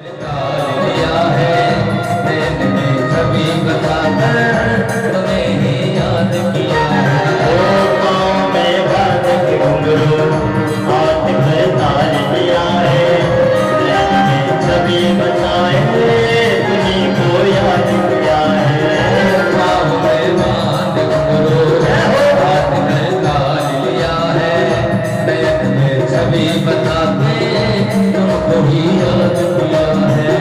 लिया है मैंने सभी बताकर तुम्हें ही याद किया है। ओ पाँव में बांध के घुंघरू हाथ में तार लिया है मैंने सभी बताए तुम्हीं को याद किया है। पाँव में बांध घुंघरू हाथ में तार लिया है मैंने सभी बताते तुमको ही याद किया है।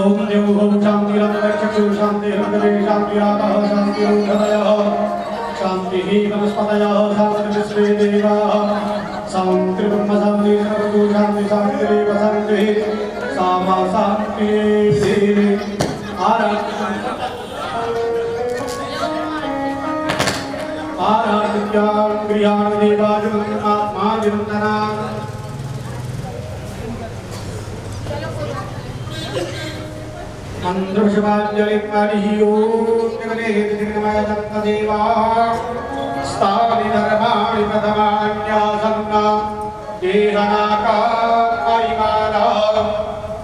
ओम देवो शांतिरन्तरिक्षं शान्तिर्गवे शान्तिरापः शान्तिरोधयः शान्तिः वनस्पतयः शान्तिर्विश्वे देवाः शान्तिर्ब्रह्म शान्ति सर्वतो शान्ति शान्तिरेव शान्तिः सा मा शान्तिः आराधित्यां क्रियां देवादिवन्दनात्मादिवन्दना मन्त्रशिवाञ्जलिर्मणियोगनेतिर्मयदन्तदेवा स्थानि धर्माणि प्रथमान्यासन्ना देहनाकामयिमाना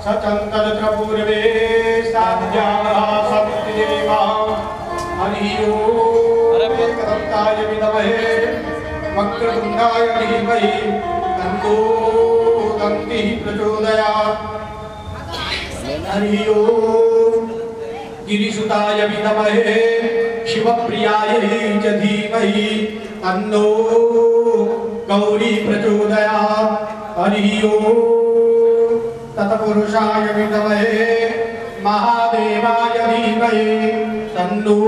सचन्तरपूर्वे साध्याः सन्ति देवा हरिः ओम् एकदन्ताय विद्महे वक्रतुण्डाय धीमहि तन्नो दन्तिः प्रचोदयात् हरिः ओम् गिरिसुताय विद्महे शिवप्रियाय च धीमहि तन्नो गौरी प्रचोदयात् हरिः ओम् तत्पुरुषाय विद्महे महादेवाय धीमहि तन्नो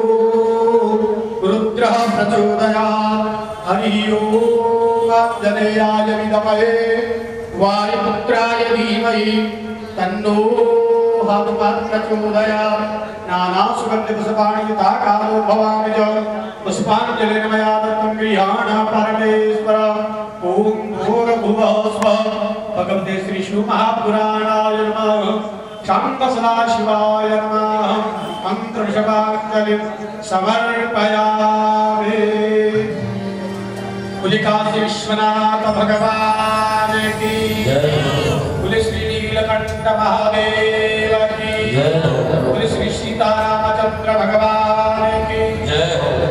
रुद्रः प्रचोदयात् हरिः ओम् आञ्जनेयाय विद्महे वायुपुत्राय धीमहि तन्नो हनुमत् प्रचोदयात् नानासुगन्धिपुष्पाणि युताकारो भवामि च पुष्पाञ्जलिर् मया दत्तं गृहाण परमेश्वर ॐ भूर्भुवः स्वः भगवते श्रीशिवमहापुराणाय नमः शाम्बसदाशिवाय नमः मन्त्रपुष्पाञ्जलिं समर्पयामि। बोले काशी विश्वनाथ भगवान की बोले श्री नीलकंठ महादेव की बोले श्री सीतारामचंद्र भगवान की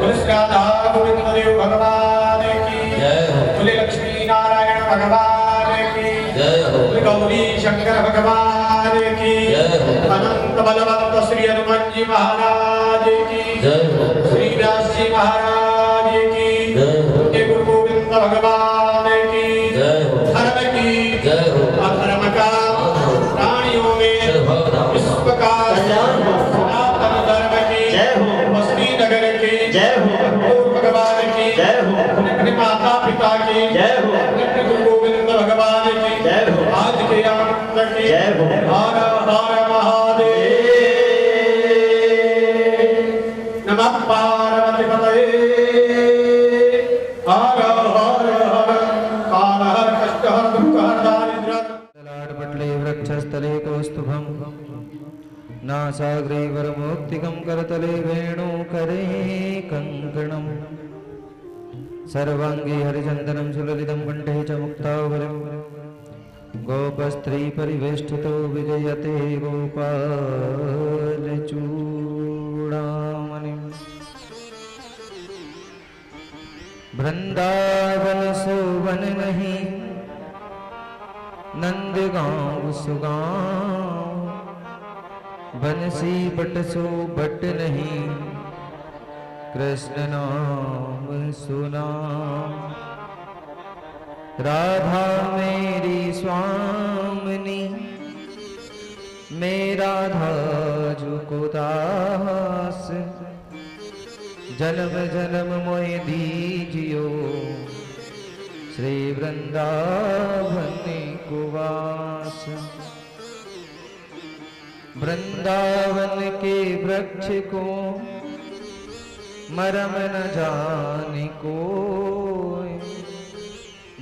बोले श्री राधा गोविंद देव भगवान की बोले लक्ष्मी नारायण भगवान की बोले गौरी शंकर भगवान की अनंत बलवंत श्री हनुमान जी महाराज की श्री व्यास जी महाराज की गुरु गोविंद भगवान की धर्म की अधर्म का प्राणियों में विश्व का सनातन धर्म की मस्ती नगर की भगवान की अपने माता पिता की अपने गुरु गोविंद भगवान की आज के आनंद की हर हर महादेव नमः पार्वती पतये हर हर हर काल हर कष्ट हर दुख हर दारिद्र्य लाडपटले वृक्षस्थले कौस्तुभं नासाग्रे वरमुक्तिकं करतले वेणुकरे कङ्कणं सर्वाङ्गे हरिचन्दनं सुललितं कण्ठे च मुक्तावरं गोपस्त्री परिवेष्टितो विजयते गोपालचूडामणिम् वृंदावन सोवन नहीं नंदगांव सुगांव बंसी बट सो बट नहीं कृष्ण नाम सुना राधा मेरी स्वामिनी मेरा राधा को दास जन्म जन्म मोय दीजियो श्री वृंदावन को वास वृंदावन के वृक्ष को मरम न जाने को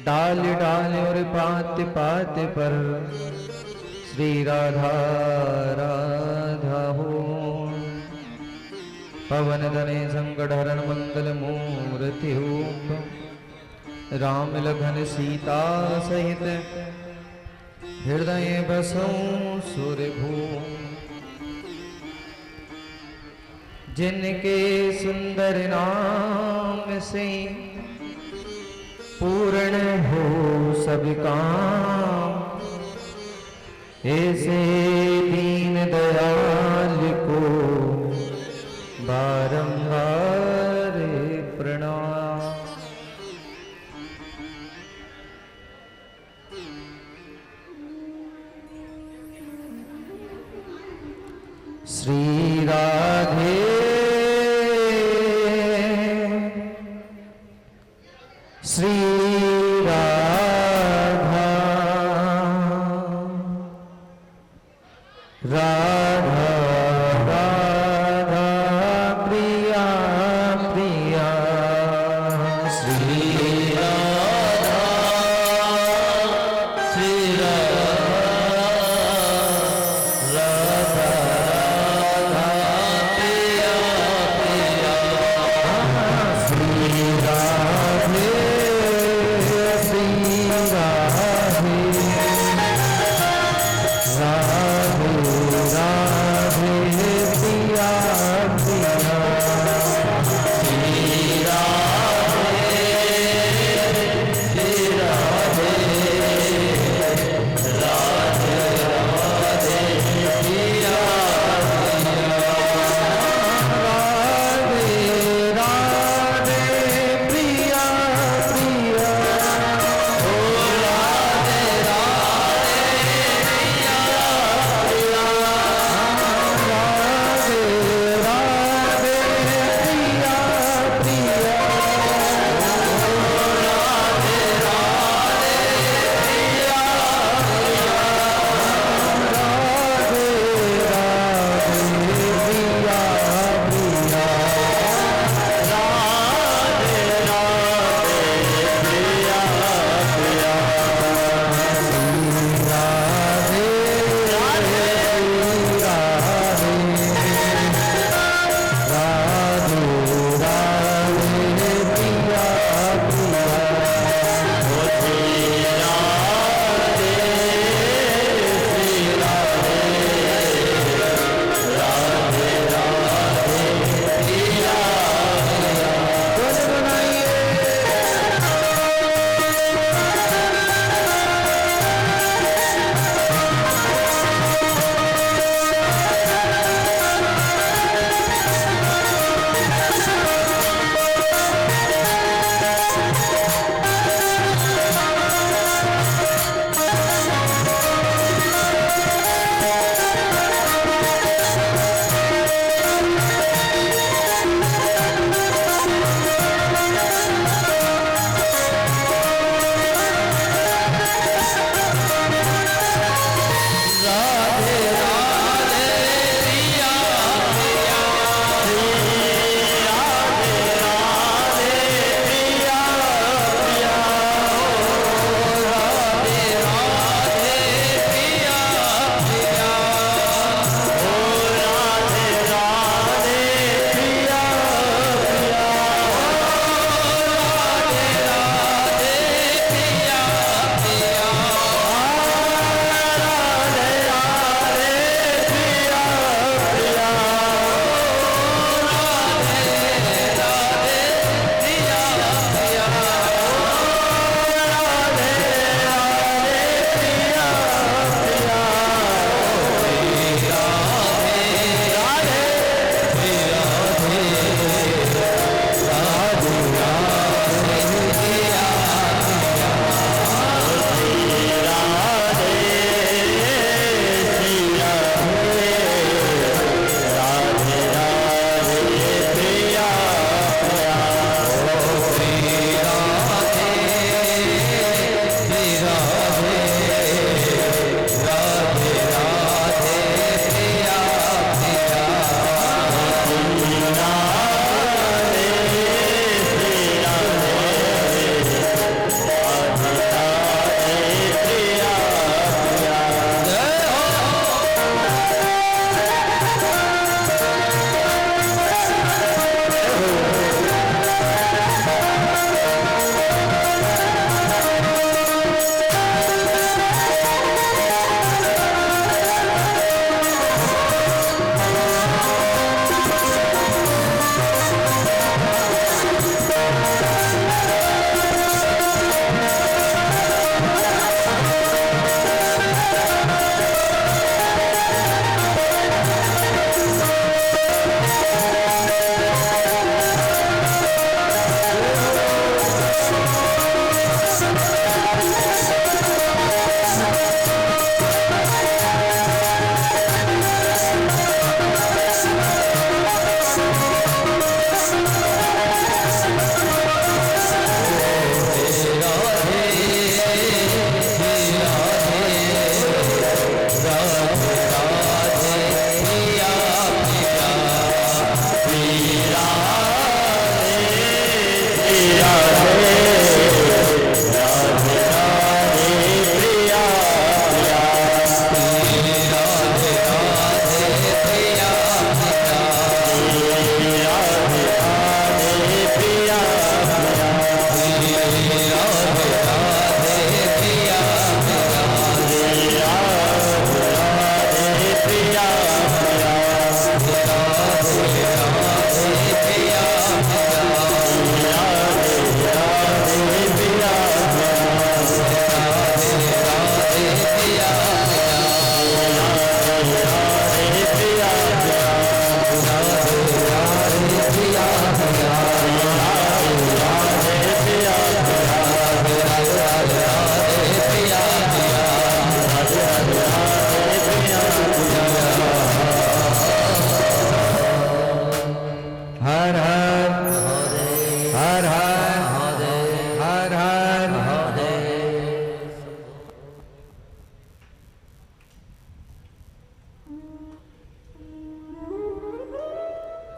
डाल डाल और पात पात पर श्री राधा राधा हो पवन धने संकट हरण मंगल मूर्ति रूप राम लखन सीता सहित हृदय बसौ सुरभूम जिनके सुंदर नाम से पूर्ण हो सब काम ऐसे दीन दयाल को बारंबार प्रणाम।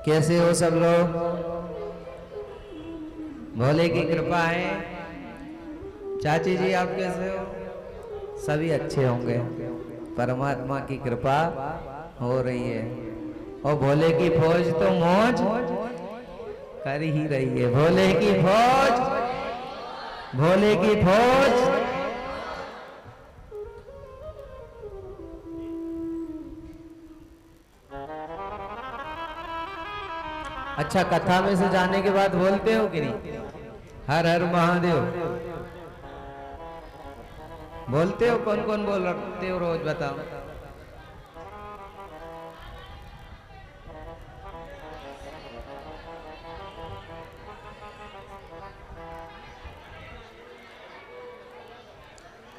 कैसे हो सब लोग? भोले की कृपा है। चाची जी आप कैसे हो? सभी अच्छे होंगे, परमात्मा की कृपा हो रही है। और भोले की फौज तो मौज कर ही रही है। भोले की फौज, भोले की फौज। अच्छा, कथा में से जाने के बाद बोलते हो कि नहीं? हर हर महादेव बोलते हो? कौन कौन बोलते हो रोज बताओ?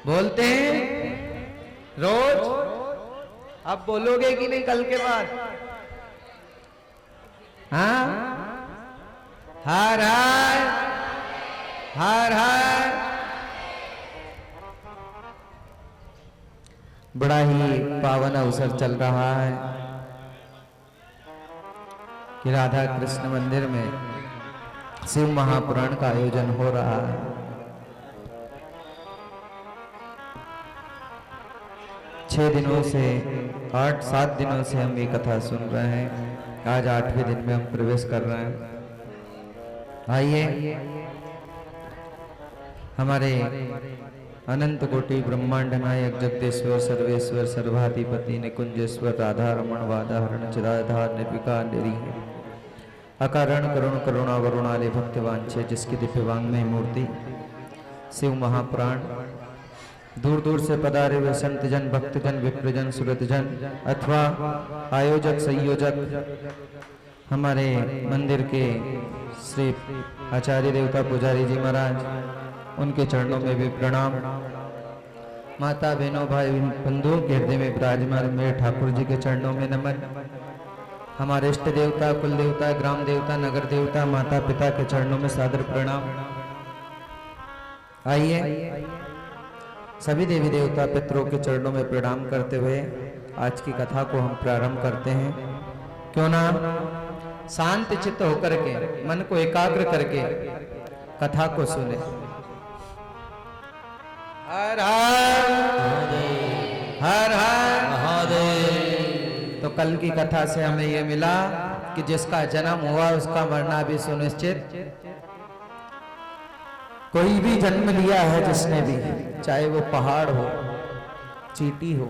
बोलते हैं रोज? अब बोलोगे कि नहीं कल के बाद? हाँ, हर हर हर हर। बड़ा ही पावन अवसर चल रहा है कि राधा कृष्ण मंदिर में शिव महापुराण का आयोजन हो रहा है। छह दिनों से 8-7 दिनों से हम ये कथा सुन रहे हैं। आज 8वें दिन में हम प्रवेश कर रहे हैं। आइए, हमारे अनंत कोटि ब्रह्मांड नायक जगदेश्वर सर्वेश्वर सर्वाधिपति निकुंजेश्वर राधा रमण वादाहरण चिदाधार निर्विकार निरीह अकारण करुण करुणा वरुणालय भक्तवांछे, जिसकी दिव्यवांगमय मूर्ति शिव महापुराण दूर दूर से पधारे हुए संत जन, भक्तजन, विप्रजन, सुरतजन अथवा आयोजक संयोजक हमारे मंदिर के श्री आचार्य देवता पुजारी जी महाराज, उनके चरणों में भी प्रणाम। माता बहनों भाई बंधुओं के हृदय में विराजमान मेरे ठाकुर जी के चरणों में नमन। हमारे इष्ट देवता, कुल देवता, ग्राम देवता, नगर देवता, माता पिता के चरणों में सादर प्रणाम। आइए, सभी देवी देवता पितरों के चरणों में प्रणाम करते हुए आज की कथा को हम प्रारंभ करते हैं। क्यों ना शांत चित्त होकर के, मन को एकाग्र करके कथा को सुने। हर हर हर हर महादेव। तो कल की कथा से हमें यह मिला कि जिसका जन्म हुआ उसका मरना भी सुनिश्चित। कोई भी जन्म लिया है जिसने भी, चाहे वो पहाड़ हो, चींटी हो,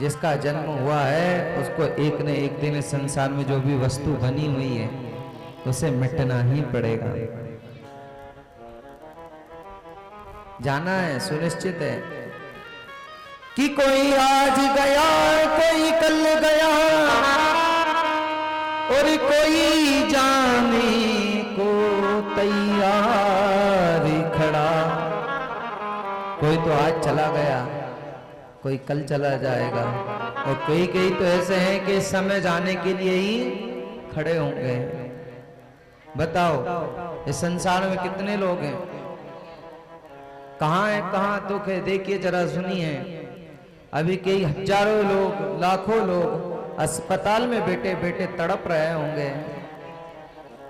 जिसका जन्म हुआ है उसको एक न एक दिन इस संसार में जो भी वस्तु बनी हुई है उसे मिटना ही पड़ेगा। जाना है, सुनिश्चित है कि कोई आज गया, कोई कल गया और कोई जाने को तैयार खड़ा। कोई तो आज चला गया, कोई कल चला जाएगा और कई तो ऐसे हैं कि इस समय जाने के लिए ही खड़े होंगे। बताओ इस संसार में कितने लोग हैं, कहाँ है, कहाँ दुख है। देखिए जरा, सुनिए, अभी कई हजारों लोग, लाखों लोग अस्पताल में बैठे बैठे तड़प रहे होंगे।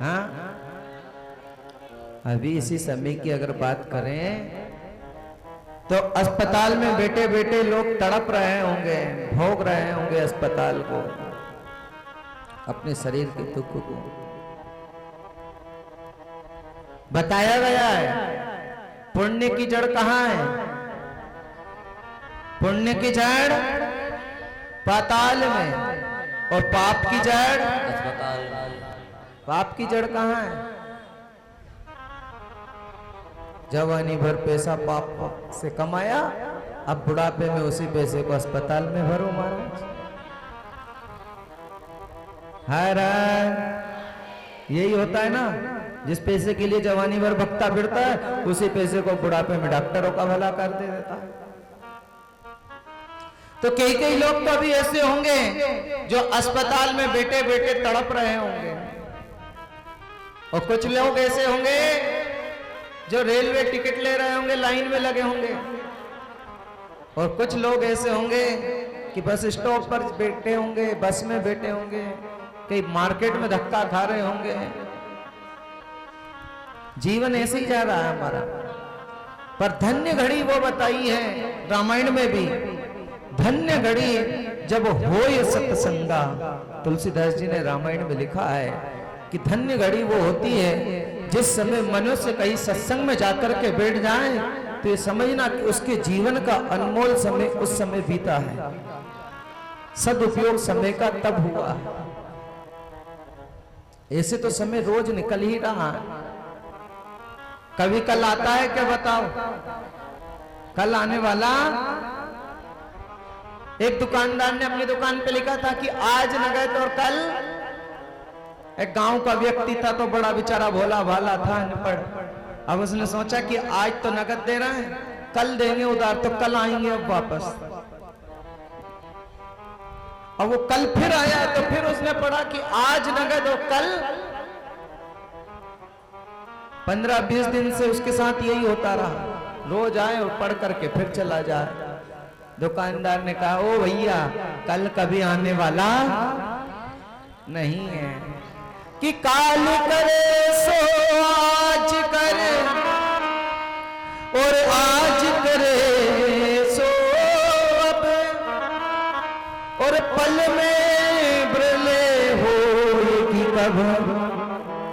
हाँ, अभी इसी समय की अगर बात करें तो अस्पताल में बैठे बैठे लोग तड़प रहे होंगे, भोग रहे होंगे अस्पताल को, अपने शरीर के दुख को। बताया गया है पुण्य की जड़ कहाँ है? पुण्य की जड़ पाताल में और पाप की जड़ अस्पताल। पाप की जड़ कहाँ है? जवानी भर पैसा पाप से कमाया, अब बुढ़ापे में उसी पैसे को अस्पताल में भरो महाराज। हर यही होता है ना, जिस पैसे के लिए जवानी भर भक्ता फिरता है उसी पैसे को बुढ़ापे में डॉक्टरों का भला कर दे देता है। तो कई लोग तो अभी ऐसे होंगे जो अस्पताल में बैठे बैठे तड़प रहे होंगे, और कुछ लोग ऐसे होंगे जो रेलवे टिकट ले रहे होंगे, लाइन में लगे होंगे, और कुछ लोग ऐसे होंगे कि बस स्टॉप पर बैठे होंगे, बस में बैठे होंगे, कई मार्केट में धक्का खा रहे होंगे। जीवन ऐसे ही जा रहा है हमारा। पर धन्य घड़ी वो बताई है रामायण में भी, धन्य घड़ी जब होए सत्संगा। तुलसीदास जी ने रामायण में लिखा है कि धन्य घड़ी वो होती है जिस समय मनुष्य कहीं सत्संग में जाकर के बैठ जाए तो ये समझना कि उसके जीवन का अनमोल समय उस समय बीता है। सदुपयोग समय का तब हुआ। ऐसे तो समय रोज निकल ही रहा है, कभी कल आता है क्या बताओ? कल आने वाला। एक दुकानदार ने अपनी दुकान पे लिखा था कि आज नगद और कल। एक गांव का व्यक्ति था तो बड़ा बेचारा भोला भाला था, अनपढ़। अब उसने सोचा कि आज तो नगद दे रहे हैं, कल देंगे उधार, तो कल आएंगे अब वापस। अब वो कल फिर आया तो फिर उसने पढ़ा कि आज नगद और कल। 15-20 दिन से उसके साथ यही होता रहा, रोज आए और पढ़ करके फिर चला जाए। दुकानदार ने कहा, ओ भैया कल कभी आने वाला नहीं है कि काल करे सो आज करे और आज करे सो अब, और पल में ब्रले होगी कब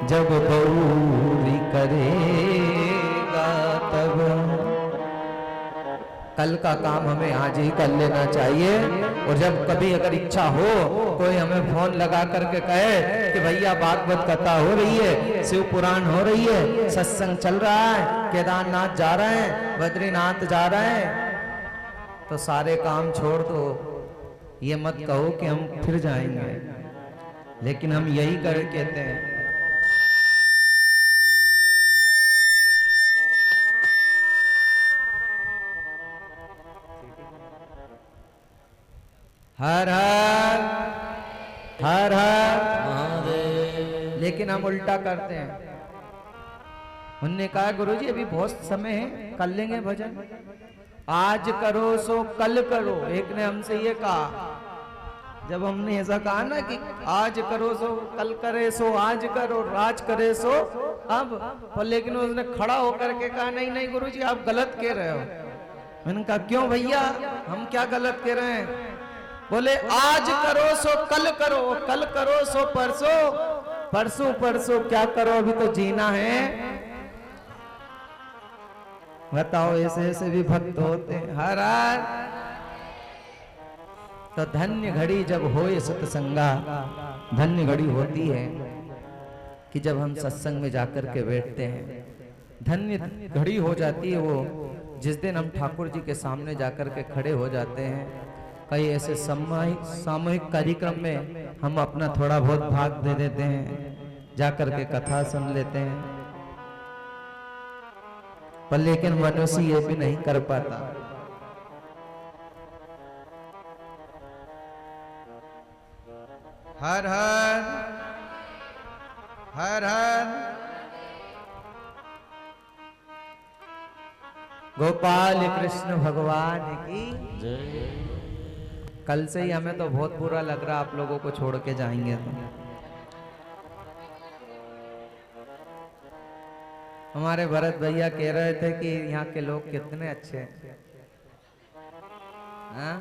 जब बऊरी करेगा तब। कल का काम हमें आज ही कर लेना चाहिए। और जब कभी अगर इच्छा हो, कोई हमें फोन लगा करके कहे कि भैया भागवत कथा हो रही है, शिव पुराण हो रही है, सत्संग चल रहा है, केदारनाथ जा रहे हैं, बद्रीनाथ जा रहे हैं, तो सारे काम छोड़ दो। ये मत कहो कि हम फिर जाएंगे, लेकिन हम यही कर कहते हैं। हर हर हर हर महादेव। लेकिन हम उल्टा करते हैं। उनने कहा गुरुजी अभी बहुत समय है, कर लेंगे भजन, आज करो सो कल करो। एक ने हमसे ये कहा, जब हमने ऐसा कहा ना कि आज करो सो कल करे सो आज करो, आज करे सो अब, पर लेकिन उसने खड़ा होकर के कहा नहीं नहीं गुरुजी आप गलत कह रहे हो। मैंने कहा क्यों भैया, हम क्या गलत कह रहे हैं? बोले आज करो सो कल करो, कल करो सो परसों, परसों परसों क्या करो, अभी तो जीना है। बताओ ऐसे ऐसे भी भक्त होते हैं। हर हर। तो धन्य घड़ी जब होए सत्संगा, धन्य घड़ी होती है कि जब हम सत्संग में जाकर के बैठते हैं। धन्य घड़ी हो जाती है वो जिस दिन हम ठाकुर जी के सामने जाकर के खड़े हो जाते हैं। कई ऐसे सामूहिक कार्यक्रम में हम अपना थोड़ा बहुत भाग दे देते हैं, जाकर के कथा सुन लेते हैं, पर लेकिन मनुष्य ये भी नहीं कर पाता। हर हर हर हर। गोपाल कृष्ण भगवान की जय। कल से ही हमें तो बहुत बुरा लग रहा, आप लोगों को छोड़ के जाएंगे तो। हमारे भरत भैया कह रहे थे कि यहाँ के लोग कितने अच्छे हैं। हाँ?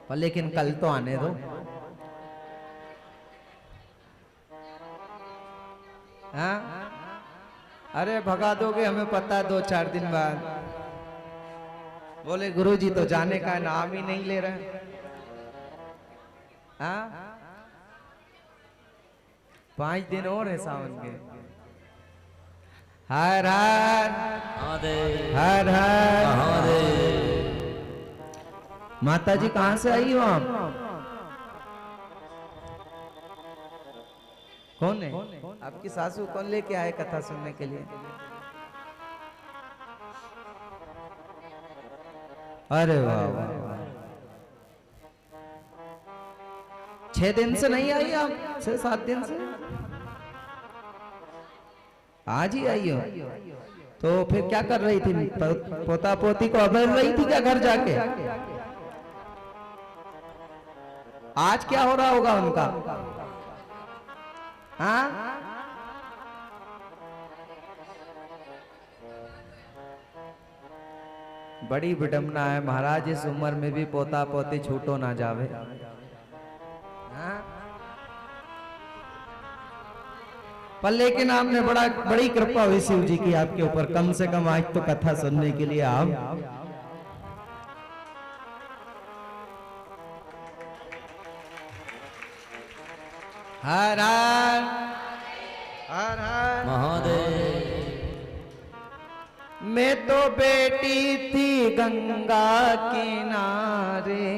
पर लेकिन कल तो आने दो। हाँ? अरे भगा दोगे हमें पता है 2-4 दिन बाद। बोले गुरुजी तो जाने का नाम ही नहीं ले रहे। हाँ? 5 दिन और है सावन के। हर हर महादेव, हर हर महादेव। माता जी कहां से आई हो आप? कौन है आपकी सासू? कौन लेके आए कथा सुनने के लिए? अरे वाह वाह। 6 दिन से नहीं आई आप? 6-7 दिन से? आज ही आई हो? तो फिर क्या कर रही थी? पोता पोती को अभर रही थी क्या घर जाके? आज क्या हो रहा होगा उनका? हाँ, बड़ी विडम्बना है महाराज, इस उम्र में भी पोता पोती छूटो ना जावे। हाँ? पर लेकिन आपने बड़ी कृपा हुई शिव जी की आपके ऊपर, कम से कम आज तो कथा सुनने के लिए आप। हर हर हर हर महादेव। मैं तो बेटी थी गंगा किनारे,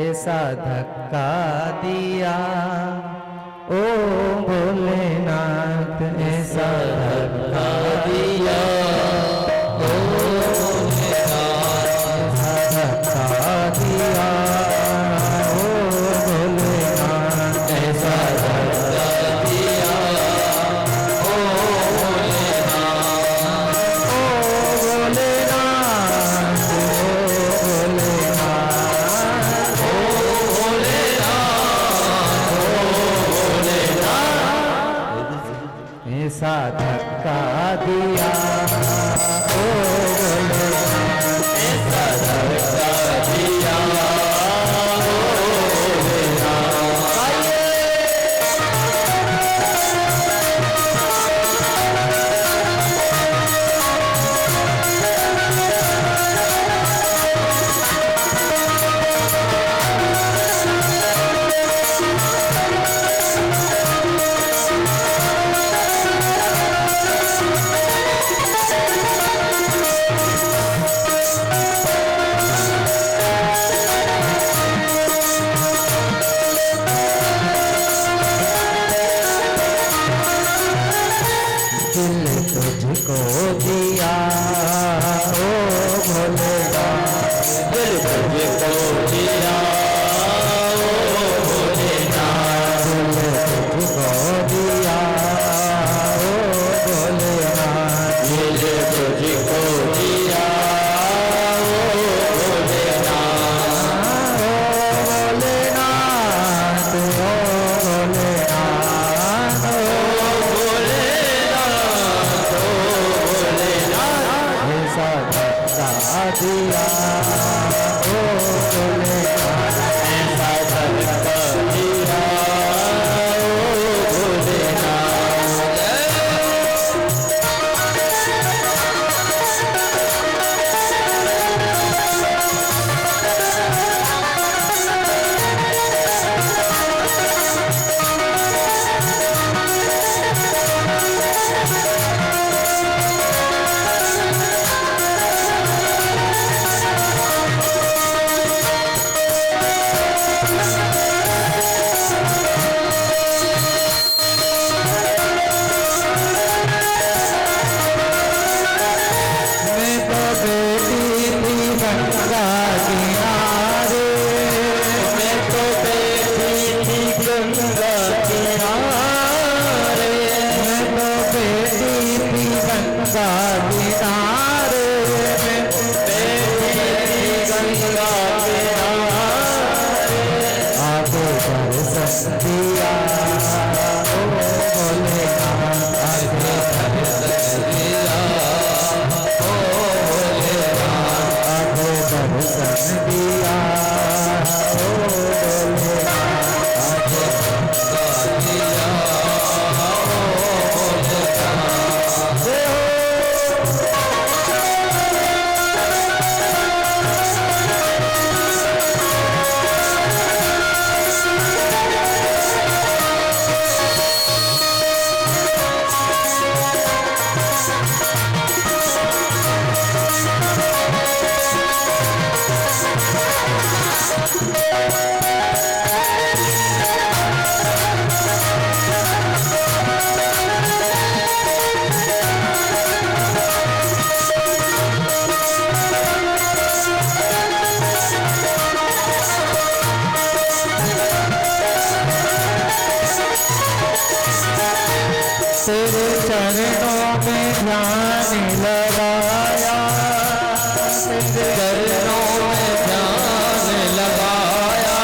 ऐसा धक्का दिया ओ भोलेनाथ, ऐसा धक्का दिया ओ भोलेनाथ, ऐसा धक्का दिया ओ भोलेनाथ, ऐसा धक्का दिया ओ भोलेनाथ, ओ भोलेनाथ, ओ भोलेनाथ, ओ भोलेनाथ, ऐसा धक्का दिया ओ भोलेनाथ, ऐसा धक्का दिया ओ भोलेनाथ। दिल तुझको दिया ओ भोलेनाथ, दिल तुझको दिया ओ भोलेनाथ, दिल तुझको दिया ओ भोलेनाथ, दिल तुझको दिया ओ भोलेनाथ, ओ भोलेनाथ, ओ भोलेनाथ, ऐसा धक्का दिया ओ भोलेनाथ, ऐसा धक्का दिया ओ भोलेनाथ। तेरे चरणों में ध्यान लगाया, तेरे चरणों में ध्यान लगाया,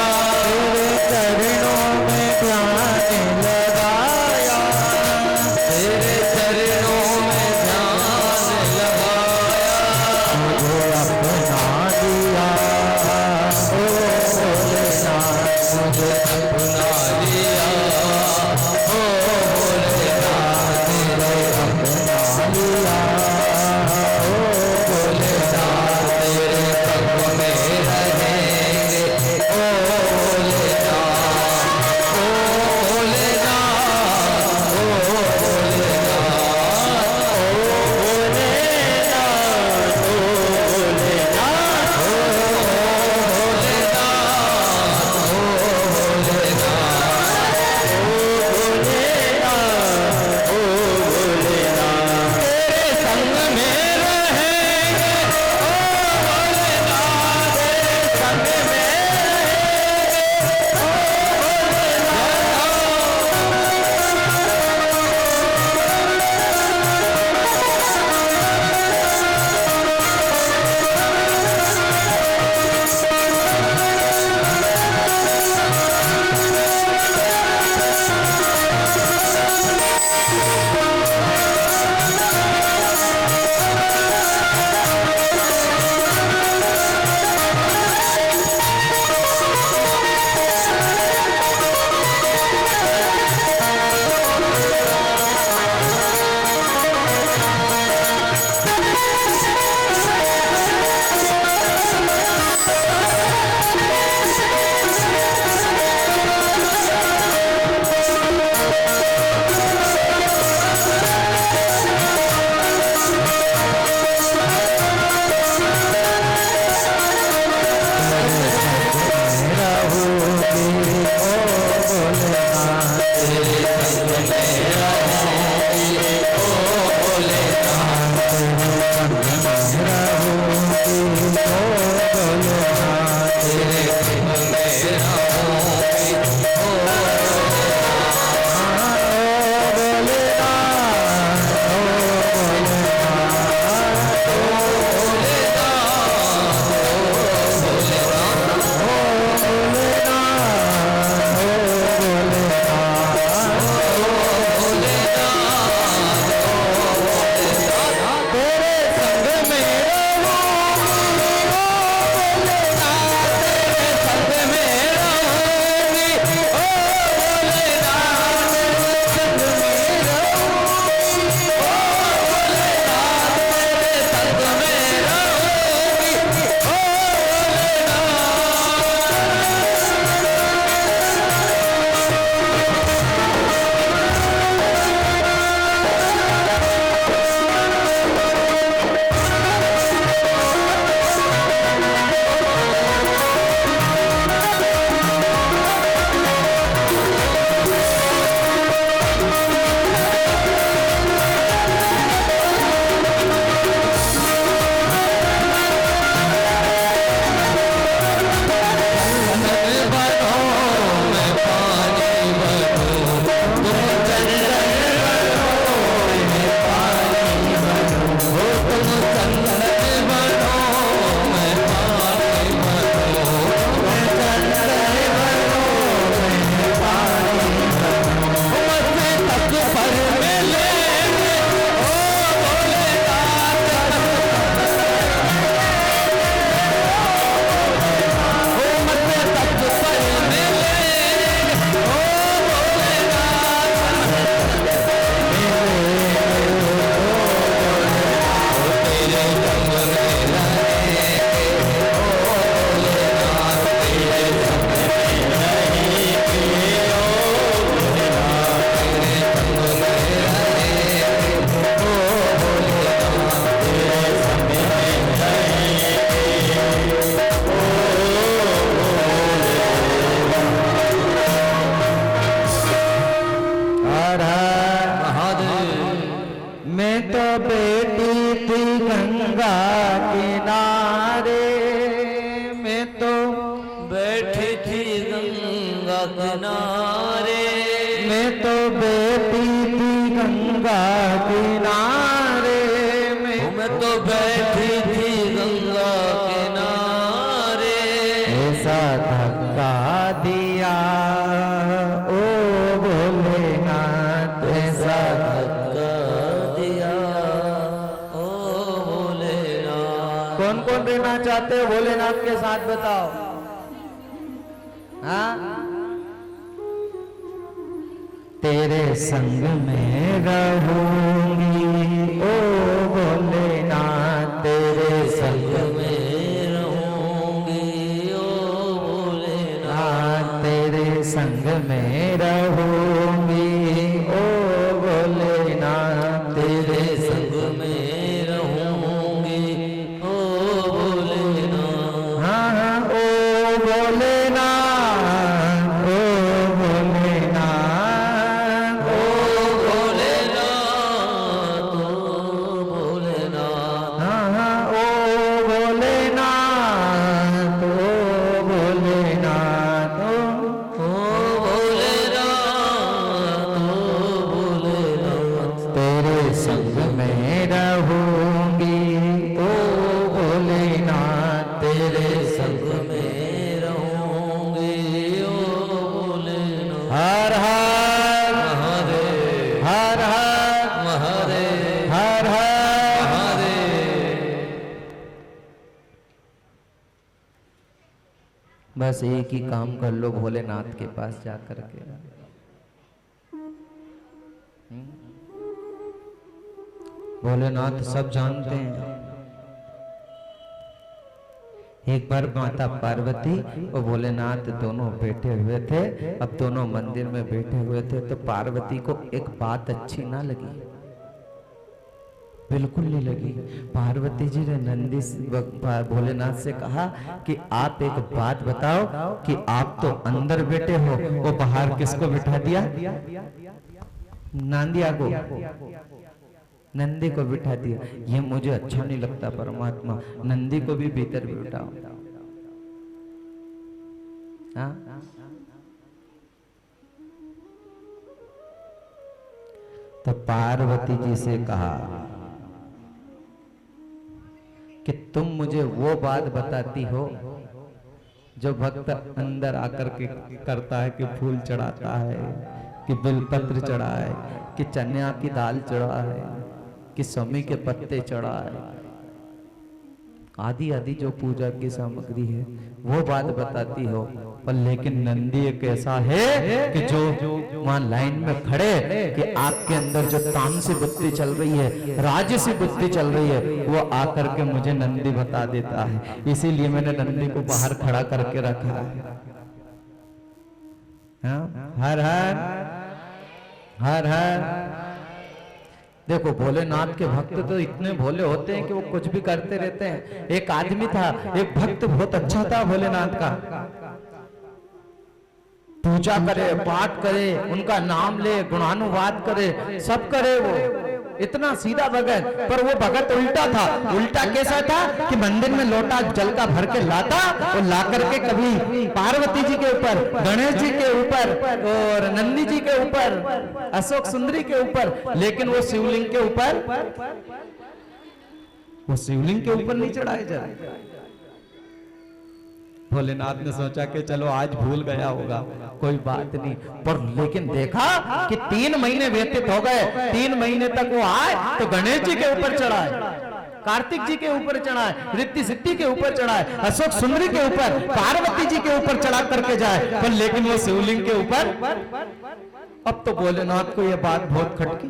किनारे, मैं तो बैठी थी गंगा किनारे में, मैं तो बैठी थी गंगा किनारे, ऐसा धक्का दिया ओ भोलेनाथ, ऐसा धक्का दिया ओ भोलेनाथ। कौन कौन रहना चाहते हो भोलेनाथ के साथ बताओ? हाँ, तेरे संग में रहूंगी ओ भोलेनाथ, तेरे संग में रहूंगी ओ भोलेनाथ, तेरे संग में रहूंगी ओ भोलेनाथ, तेरे संग में रहूंगी ओ भोलेनाथ। हाँ हाँ ओ भोलेनाथ, ओ भोलेनाथ, ओ भोलेनाथ, ओ भोलेनाथ, हाँ हाँ ओ भोलेनाथ, ओ भोलेनाथ, ओ भोलेनाथ, ओ भोलेनाथ, तेरे संग में रहूंगी ओ भोलेनाथ, तेरे संग में रहूंगी ओ भोलेनाथ। हर हर महादेव, हर हर महादेव, हर हर महादेव। बस एक ही काम कर लो भोलेनाथ के पास जा करके। भोलेनाथ सब जानते हैं। एक बार माता पार्वती और भोलेनाथ दोनों बैठे हुए थे। अब दोनों मंदिर में बैठे हुए थे तो पार्वती को एक बात अच्छी ना लगी, बिल्कुल नहीं लगी। पार्वती जी ने नंदी भोलेनाथ से कहा कि आप एक बात बताओ कि आप तो अंदर बैठे हो, वो बाहर किसको बिठा दिया? नांदिया को, नंदी को बिठा दिया। ये मुझे अच्छा नहीं लगता परमात्मा, नंदी को भी भीतर बिठाओ। हाँ? तो पार्वती जी से कहा कि तुम मुझे वो बात बताती हो जो भक्त अंदर आकर के करता है, कि फूल चढ़ाता है, कि बेलपत्र चढ़ा है, कि चन्या की दाल चढ़ा है, कि समी के पत्ते चढ़ा है, आदि आदि जो पूजा की सामग्री है वो बात बताती हो। पर लेकिन नंदी एक ऐसा है कि जो वहां लाइन में खड़े कि आपके अंदर जो तामसी बुद्धि चल रही है, राजसी बुद्धि चल रही है, वो आकर के मुझे नंदी बता देता है। इसीलिए मैंने नंदी को बाहर खड़ा करके रखा है। हाँ? हर हर हर हर। देखो भोलेनाथ के भक्त तो इतने भोले होते हैं कि वो कुछ भी करते रहते हैं। एक आदमी था, एक भक्त बहुत अच्छा था भोलेनाथ का, पूजा करे, पाठ करे, उनका नाम ले, गुणानुवाद करे, सब करे, वो इतना सीधा भगत। पर वो भगत उल्टा था। उल्टा कैसा था कि मंदिर में लोटा जल का भर के लाता और ला करके कभी पार्वती जी के ऊपर, गणेश जी के ऊपर और नंदी जी के ऊपर, अशोक सुंदरी के ऊपर, लेकिन वो शिवलिंग के ऊपर, वो शिवलिंग के ऊपर नहीं चढ़ाए जाए। भोलेनाथ ने सोचा कि चलो आज भूल गया होगा, कोई बात नहीं। पर लेकिन देखा कि 3 महीने व्यतीत हो गए, 3 महीने तक वो आए तो गणेश जी के ऊपर चढ़ाए, कार्तिक जी के ऊपर चढ़ाए, रिद्धि सिद्धि के ऊपर चढ़ाए, अशोक सुंदरी के ऊपर, पार्वती जी के ऊपर चढ़ा करके जाए, पर लेकिन वो शिवलिंग के ऊपर। अब तो भोलेनाथ को यह बात बहुत खटकी,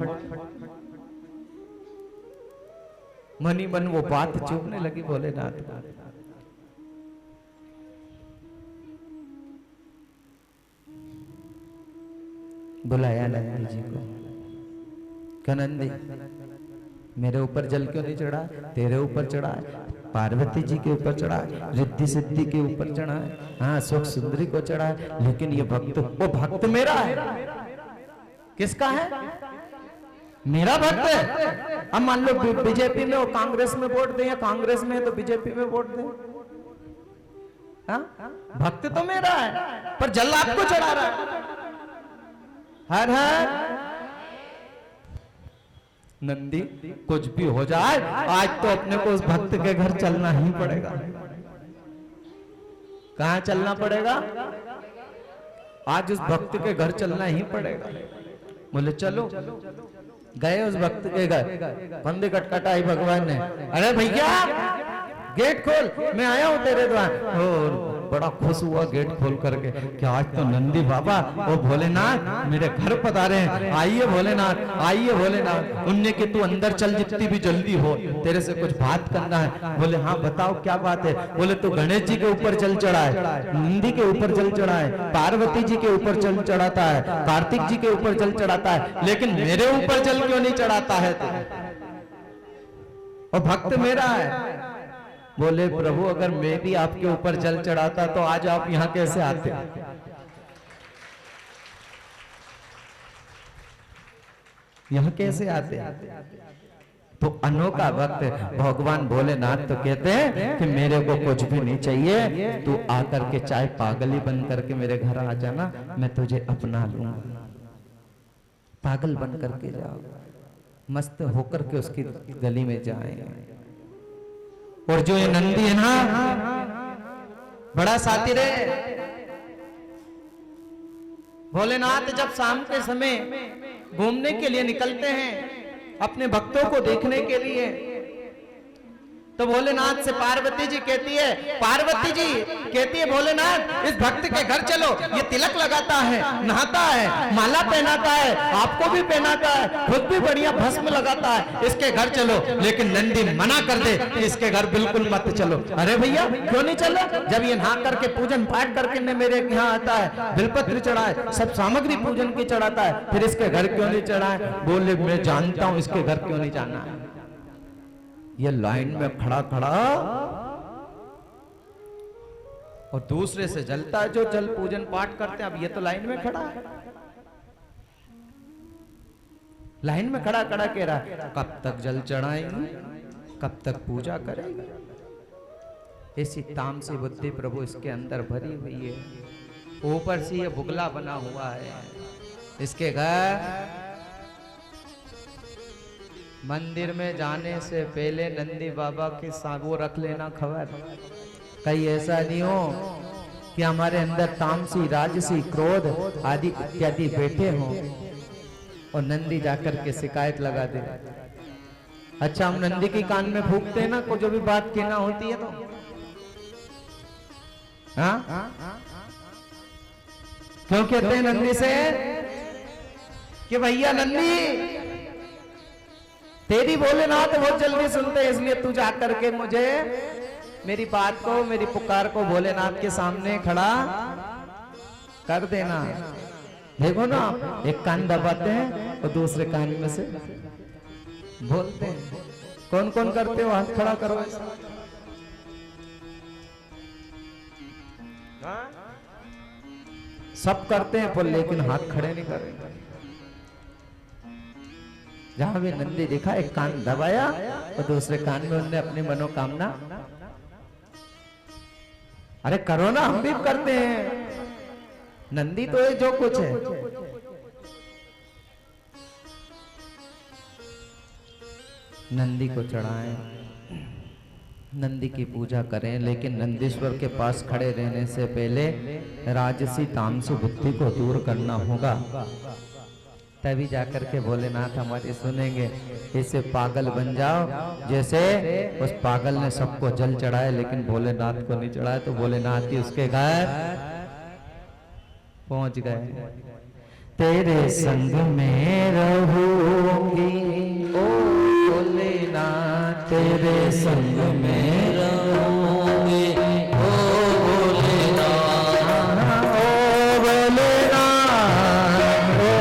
मनी मन वो बात चुभने लगी भोलेनाथ को। बुलाया नंदी जी को, क्या नंदी मेरे ऊपर जल क्यों नहीं चढ़ा? तेरे ऊपर चढ़ा है, पार्वती जी के ऊपर चढ़ा है, रिद्धि सिद्धि के ऊपर चढ़ा है, हाँ अशोक सुंदरी को चढ़ा है, लेकिन ये भक्त, वो भक्त मेरा है। किसका है? मेरा भक्त है। अब मान लो बीजेपी में और कांग्रेस में वोट दें, या कांग्रेस में है तो बीजेपी में वोट दें, हाँ? भक्त तो मेरा है पर जल आपको चढ़ा रहा है। हर हर नंदी, कुछ भी हो जाए आज तो अपने को उस भक्त के घर चलना ही पड़ेगा। कहाँ चलना पड़ेगा? आज उस भक्त के घर चलना ही पड़ेगा। बोले चलो, गए उस भक्त के घर, बंदे खटखटाई भगवान ने, अरे भैया गेट खोल, मैं आया हूं तेरे द्वार। और बड़ा खुश हुआ गेट खोल करके कि आज तो नंदी बाबा और भोलेनाथ मेरे घर पधारे हैं। आइए भोलेनाथ, आइए भोलेनाथ। उनने कि तू अंदर चल जितनी भी जल्दी हो, तेरे से कुछ बात करना है। बोले हाँ बताओ क्या बात है। बोले तू गणेश जी के ऊपर जल चढ़ा है, नंदी के ऊपर जल चढ़ा है, पार्वती जी के ऊपर जल चढ़ाता है, कार्तिक जी के ऊपर जल चढ़ाता है, लेकिन मेरे ऊपर जल क्यों नहीं चढ़ाता है तू? और भक्त मेरा है। बोले प्रभु अगर मैं भी आपके ऊपर जल चढ़ाता तो आज आप यहां कैसे आते? यहां कैसे आते? तो अनोखा भक्त भगवान भोलेनाथ तो कहते हैं कि मेरे को कुछ भी नहीं चाहिए, तू आकर के चाहे पागल ही बन करके मेरे घर आ जाना, मैं तुझे अपना लूंगा। पागल बन करके जाओ, मस्त होकर के उसकी गली में जाएंगे। और जो ये नंदी है ना, बड़ा सातिर है। भोलेनाथ जब शाम के समय घूमने के लिए निकलते हैं अपने भक्तों को देखने के लिए, तो भोलेनाथ से पार्वती जी कहती है, पार्वती जी कहती है भोलेनाथ इस भक्त के घर चलो, ये तिलक लगाता है, नहाता है, माला पहनाता है, आपको भी पहनाता है, खुद भी बढ़िया भस्म लगाता है, इसके घर चलो। लेकिन नंदी मना कर दे कि इसके घर बिल्कुल मत चलो। अरे भैया क्यों नहीं चलो? जब ये नहा करके पूजन पाठ करके मेरे यहाँ आता है, बिलपत्र चढ़ाए, सब सामग्री पूजन की चढ़ाता है, फिर इसके घर क्यों नहीं चढ़ाए? बोले मैं जानता हूं इसके घर क्यों नहीं जाना है। ये लाइन में खड़ा खड़ा और दूसरे से जलता है जो जल पूजन पाठ करते हैं। अब ये तो लाइन में खड़ा है, लाइन में खड़ा खड़ा कह रहा है कब तक जल चढ़ाएंगे, कब तक पूजा करेंगे। ऐसी तामसी बुद्धि प्रभु इसके अंदर भरी हुई है। ऊपर से ये बुगला बना हुआ है। इसके घर मंदिर में जाने से पहले नंदी बाबा की वो रख लेना खबर, कहीं ऐसा नहीं हो कि हमारे अंदर तामसी, राजसी, क्रोध आदि इत्यादि बैठे हों और नंदी जाकर के शिकायत लगा दे। अच्छा हम नंदी की कान में फूंकते हैं ना, को जो भी बात कहना होती है तो हाँ क्यों कहते हैं नंदी से कि भैया नंदी तेरी भोलेनाथ बहुत जल्दी सुनते हैं, इसलिए तू जाकर के मुझे मेरी बात को, मेरी पुकार को भोलेनाथ के सामने खड़ा कर देना। देखो ना, एक कान दबाते हैं और दूसरे कान में से बोलते हैं। कौन कौन करते हो? हाथ खड़ा करो। सब करते हैं पर लेकिन हाथ खड़े नहीं करेंगे। जहां भी नंदी दिखा एक कान दबाया और दूसरे कान में उन्होंने अपनी मनोकामना। अरे करो ना, हम भी करते हैं। नंदी तो है जो कुछ है। नंदी को चढ़ाएं, नंदी की पूजा करें, लेकिन नंदीश्वर के पास खड़े रहने से पहले राजसी तामसी बुद्धि को दूर करना होगा, तभी जाकर के भोलेनाथ हमारी सुनेंगे। इसे पागल बन जाओ, जैसे उस पागल ने सबको जल चढ़ाया लेकिन भोलेनाथ को नहीं चढ़ाया, तो भोलेनाथ ही उसके घर पहुंच गए। तेरे संग में रहूंगी ओ भोलेनाथ, तेरे संग में रहूंगी ओ भोलेनाथ, ओ भोलेनाथ, ओ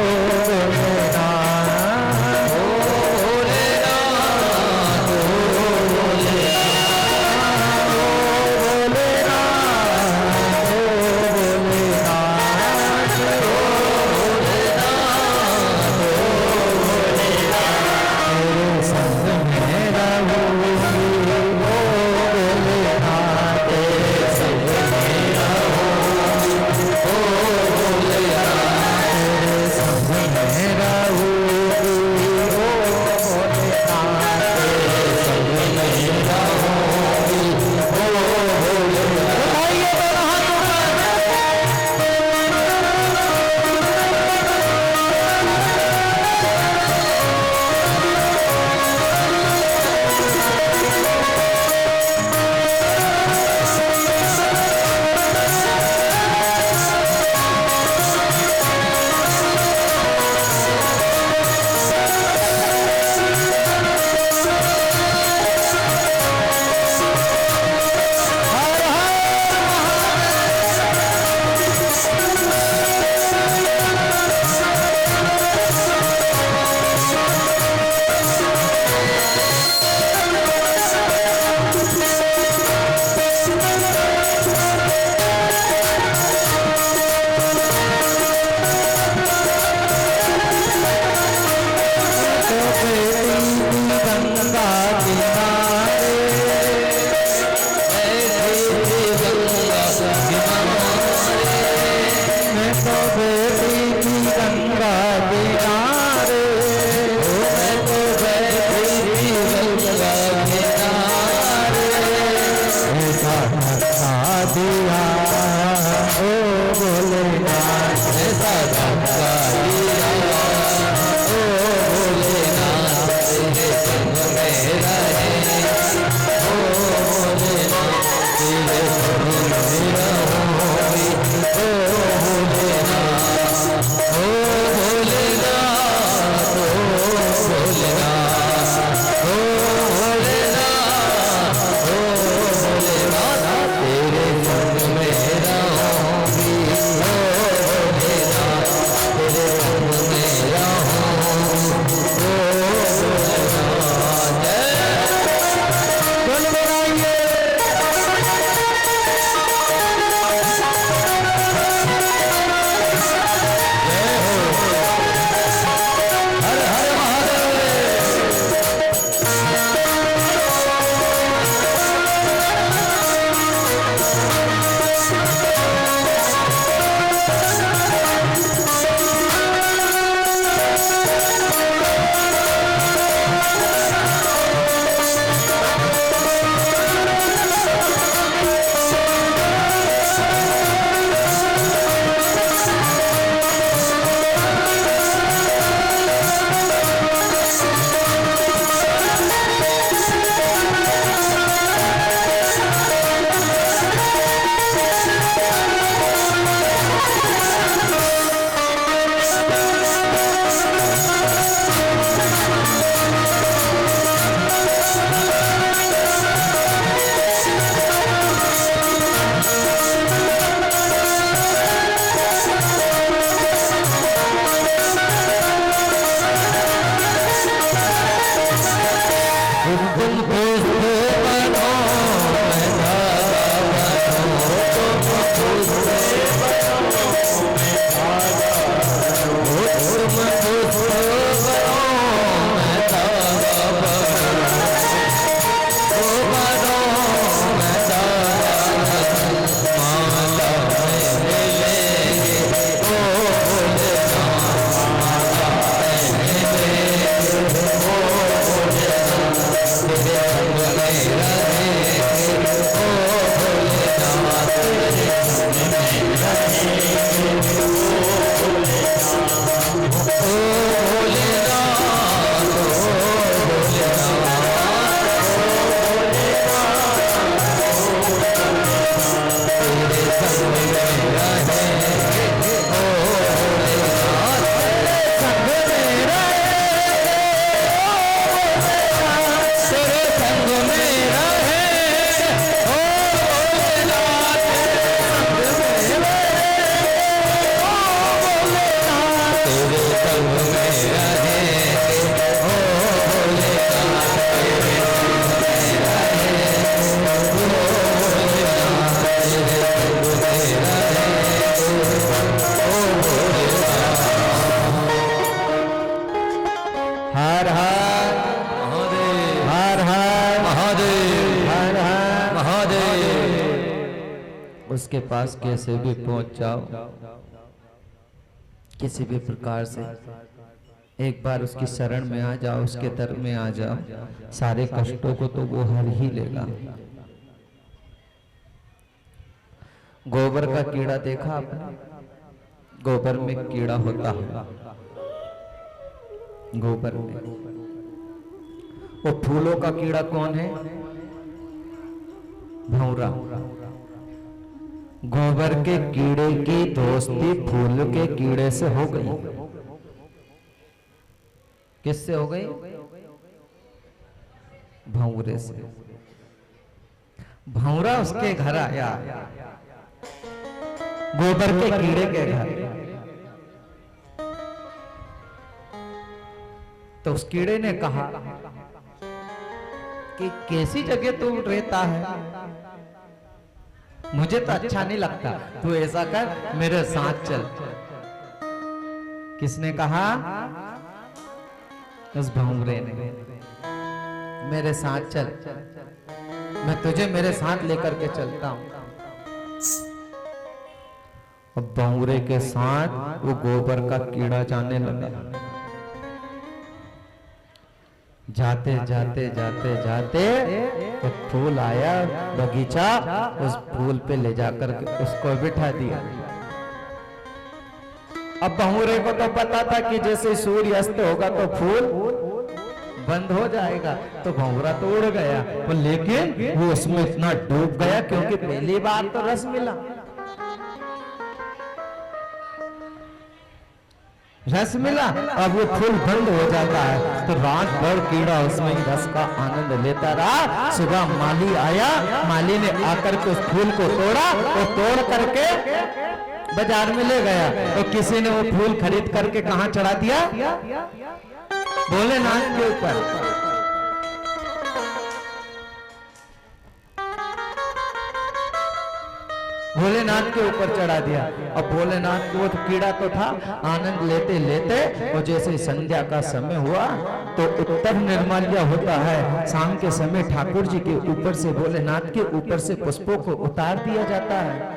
संग में रहेंगे, ओ भोलेनाथ तेरे संग में रहेंगे, ओ भोलेनाथ तेरे संग में रहेंगे, ओ भोलेनाथ। हर हर महादेव, हर हर महादेव, हर हर महादेव। उसके पास कैसे भी पहुंच जाओ, किसी भी प्रकार से एक बार उसकी शरण में आ जाओ, उसके दर में आ जाओ, सारे कष्टों को तो वो हर ही लेगा। गोबर का कीड़ा देखा आपने? गोबर में कीड़ा होता है, गोबर में। वो फूलों का कीड़ा कौन है? भंवरा। गोबर के कीड़े की दोस्ती फूल के कीड़े से हो गई। किससे हो गई? भंवरे से। भंवरा उसके घर आया, गोबर के कीड़े के घर। तो उस कीड़े ने कहा कि कैसी जगह तू रहता है, मुझे तो अच्छा नहीं लगता, तू ऐसा कर मेरे साथ चल। किसने कहा? उस भंवरे ने। मेरे साथ चल, मैं तुझे मेरे साथ लेकर के चलता हूं। अब भंवरे के साथ वो गोबर का कीड़ा जाने लगा। जाते जाते जाते जाते एक फूल आया, बगीचा, उस फूल पे ले जाकर के उसको बिठा दिया। अब भंवरे को तो पता था कि जैसे सूर्य अस्त होगा तो फूल बंद हो जाएगा, तो भंवरा तो उड़ गया, लेकिन वो उसमें इतना डूब गया क्योंकि पहली बार तो रस मिला। रस मिला, अब वो फूल बंद हो जाता है, तो रात भर कीड़ा उसमें रस का आनंद लेता रहा। सुबह माली आया, माली ने आकर के उस फूल को तोड़ा, और तोड़ करके बाजार में ले गया। तो किसी ने वो फूल खरीद करके कहां चढ़ा दिया? भोलेनाथ के ऊपर। भोलेनाथ के ऊपर चढ़ा दिया। अब भोलेनाथ को वो कीड़ा तो था, आनंद लेते लेते और जैसे संध्या का समय हुआ तो उत्तर निर्माल्य होता है, शाम के समय ठाकुर जी के ऊपर से, भोलेनाथ के ऊपर से पुष्पों को उतार दिया जाता है।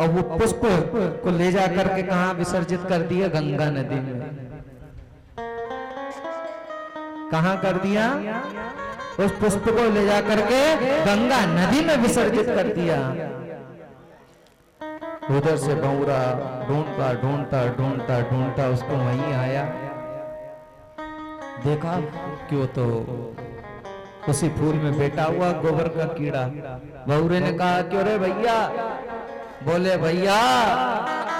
और वो पुष्प को ले जाकर के कहां विसर्जित कर दिया? गंगा नदी में। कहां कर दिया? उस पुष्प को ले जाकर के गंगा नदी में विसर्जित कर दिया। उधर से भंवरा ढूंढता ढूंढता ढूंढता ढूंढता उसको वहीं आया, देखा कि वो तो उसी फूल में बैठा हुआ गोबर का कीड़ा। भंवरे ने कहा क्यों रे भैया? बोले भैया,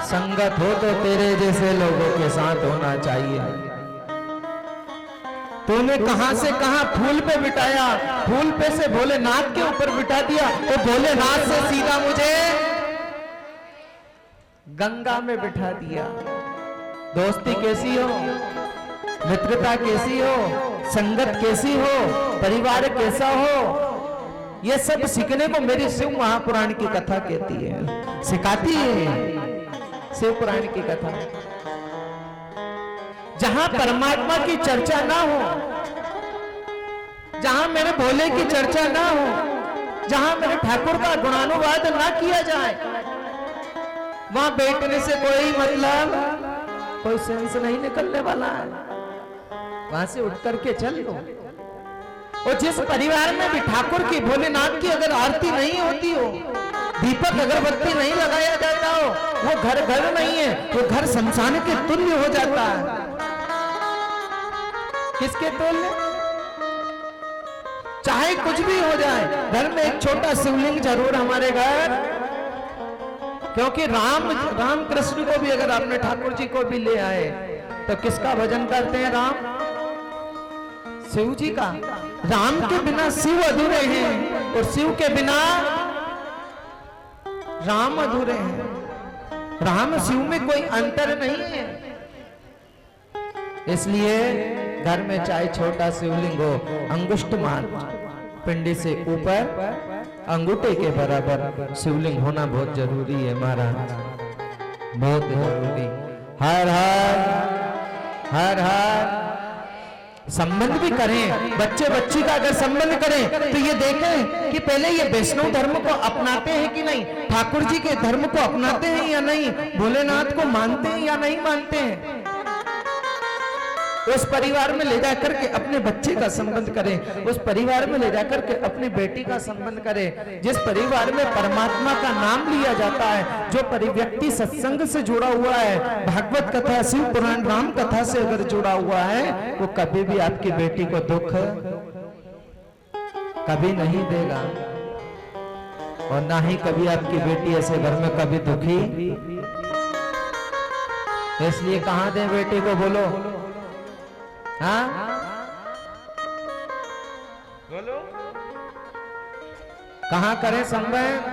संगत हो तो तेरे जैसे लोगों के साथ होना चाहिए। तूने कहां से कहां फूल पे बिठाया, फूल पे से भोलेनाथ के ऊपर बिठा दिया, तो भोलेनाथ से सीधा मुझे गंगा में बिठा दिया। दोस्ती कैसी हो, मित्रता कैसी हो, संगत कैसी हो, परिवार कैसा हो, ये सब सीखने को मेरी शिव महापुराण की कथा कहती है, सिखाती है शिव पुराण की कथा। जहां परमात्मा की चर्चा ना हो, जहां मेरे भोले की चर्चा ना हो, जहां मेरे ठाकुर का गुणानुवाद ना किया जाए, वहां बैठने से कोई मतलब, कोई सेंस नहीं निकलने वाला है। वहां से उठ करके चल लो। और जिस परिवार में भी ठाकुर की, भोलेनाथ की अगर आरती नहीं होती हो, दीपक अगरबत्ती नहीं लगाया जाता हो, वो घर घर नहीं है, वो घर शमशान के तुल्य हो जाता है। किसके तुल्य? चाहे कुछ भी हो जाए, घर में एक छोटा शिवलिंग जरूर हमारे घर, क्योंकि राम कृष्ण को भी अगर आपने ठाकुर जी को भी ले आए तो किसका भजन करते हैं? राम, शिव जी का। राम के बिना शिव अधूरे हैं और शिव के बिना राम अधूरे हैं। राम शिव में कोई अंतर नहीं है। इसलिए घर में चाहे छोटा शिवलिंग हो, अंगुष्ठ मान पिंडी से ऊपर अंगूठे के बराबर शिवलिंग होना बहुत जरूरी है महाराज, बहुत जरूरी। हर हर हर हर। संबंध भी करें, बच्चे बच्ची का अगर संबंध करें तो ये देखें कि पहले ये वैष्णव धर्म को अपनाते हैं कि नहीं, ठाकुर जी के धर्म को अपनाते हैं या नहीं, भोलेनाथ को मानते हैं या नहीं मानते हैं। उस परिवार में ले जाकर के अपने बच्चे का संबंध करें, उस परिवार में ले जाकर के अपनी बेटी का संबंध करें। जिस परिवार में परमात्मा का नाम लिया जाता है, जो व्यक्ति सत्संग से जुड़ा हुआ है, भागवत कथा, शिव पुराण, राम कथा से अगर जुड़ा हुआ है, वो कभी भी आपकी बेटी को दुख कभी नहीं देगा, और ना ही कभी आपकी बेटी ऐसे घर में कभी दुखी। इसलिए कहां दें बेटी को, बोलो हाँ बोलो, कहां करें संबंध?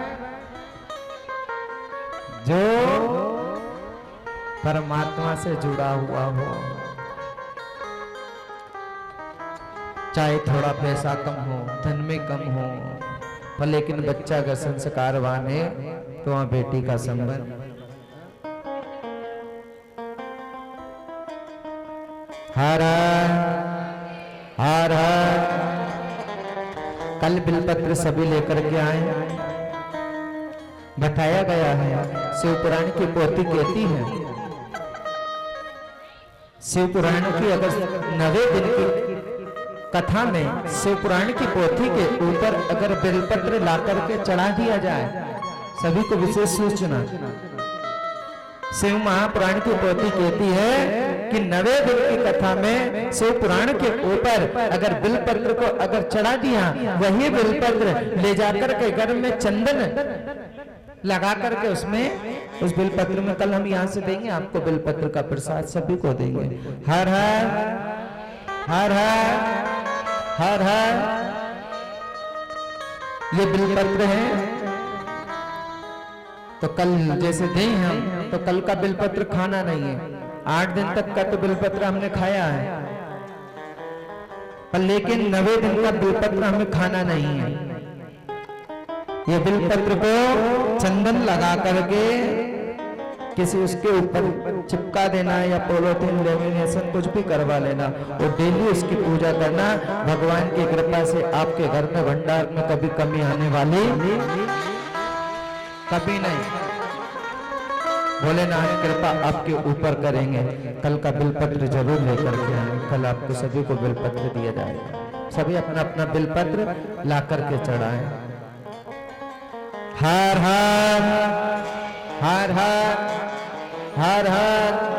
जो परमात्मा से जुड़ा हुआ हो। चाहे थोड़ा पैसा कम हो, धन में कम हो, पर लेकिन बच्चा अगर संस्कारवान है तो वहां बेटी का संबंध। हर हर हर। कल बिलपत्र सभी लेकर के आए, बताया गया है, शिव पुराण की पोथी कहती है, शिव पुराण की अगर 9वें दिन की कथा में शिव पुराण की पोथी के ऊपर अगर बिलपत्र ला करके चढ़ा दिया जाए, सभी को विशेष सूचना, शिव महापुराण की पोथी कहती है कि 9वें दिन की कथा में शिव पुराण के ऊपर अगर बिलपत्र को अगर चढ़ा दिया, वही बिलपत्र ले जाकर के घर में चंदन लगा करके उसमें, उस बिलपत्र में कल हम यहाँ से देंगे आपको बिलपत्र का प्रसाद, सभी को देंगे। हर हर हर हर हर हर। ये बिलपत्र है, तो कल जैसे दें हम, तो कल का बिलपत्र खाना नहीं है, 8 दिन तक का तो बिलपत्र हमने खाया है, पर लेकिन 9वें दिन का बिलपत्र हमें खाना नहीं है। ये बिलपत्र को चंदन लगा करके किसी उसके ऊपर चिपका देना या पॉलिथीन लेमिनेशन कुछ भी करवा लेना, और डेली उसकी पूजा करना। भगवान की कृपा से आपके घर में भंडार में कभी कमी आने वाली कभी नहीं। भोलेनाथ कृपा आपके ऊपर करेंगे। कल का बिलपत्र जरूर लेकर के आए, कल आपको सभी को बिलपत्र दिया जाएगा, सभी अपना अपना बिलपत्र ला करके चढ़ाएं। हर हर हर हर हर हर।